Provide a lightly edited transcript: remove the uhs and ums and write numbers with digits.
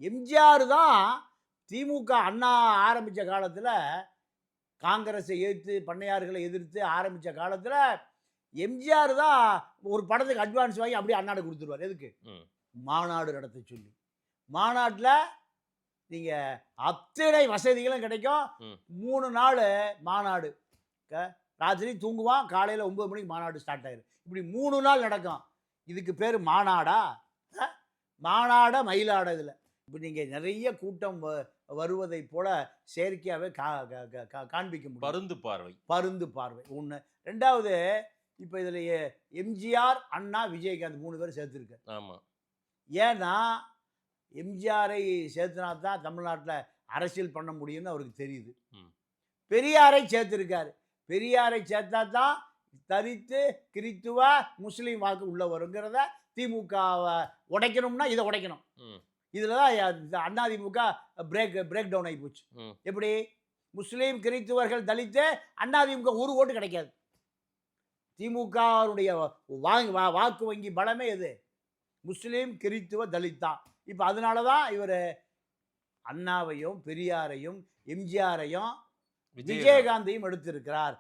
எம்ஜிஆர் தான் திமுக அண்ணா ஆரம்பித்த காலத்தில் காங்கிரஸை எதிர்த்து பண்ணையார்களை எதிர்த்து ஆரம்பித்த காலத்தில் எம்ஜிஆர் தான் ஒரு படத்துக்கு அட்வான்ஸ் வாங்கி அப்படியே அண்ணாடு கொடுத்துருவார். எதுக்கு? மாநாடு நடத்த சொல்லி. மாநாட்டில் நீங்கள் அத்தனை வசதிகளும் கிடைக்கும். 3 நாள் மாநாடு. ராத்திரி தூங்குவான், காலையில் 9 மணிக்கு மாநாடு ஸ்டார்ட் ஆயிரும். இப்படி 3 நாள் நடக்கும். இதுக்கு பேர் மாநாடா? மாநாட மயிலாட இதில் இப்போ நீங்கள் நிறைய கூட்டம் வருவதை போல செயற்கையாகவே காண்பிக்க முடியும். பருந்து பார்வை ஒன்று. ரெண்டாவது, இப்போ இதில் எம்ஜிஆர், அண்ணா, விஜயகாந்த் 3 பேரும் சேர்த்துருக்கு. ஆமாம். ஏன்னா எம்ஜிஆரை சேர்த்துனா தான் தமிழ்நாட்டில் அரசியல் பண்ண முடியும்னு அவருக்கு தெரியுது. பெரியாரை சேர்த்துருக்காரு. பெரியாரை சேர்த்தா தான் தரித்து கிறித்துவ முஸ்லீம் வாக்கு உள்ள வருங்கிறத திமுகவை உடைக்கணும்னா இதை உடைக்கணும். இதில் தான் அதிமுக பிரேக் டவுன் ஆகி போச்சு. எப்படி? முஸ்லீம் கிறித்துவர்கள் தலித்து அதிமுக ஒரு ஓட்டு கிடைக்காது. திமுகவுடைய வாக்கு வங்கி பலமே எது? முஸ்லீம் கிறித்துவ தலித் தான். இப்போ அதனால தான் இவர் அண்ணாவையும் பெரியாரையும் எம்ஜிஆரையும் விஜயகாந்தையும் எடுத்திருக்கிறார்.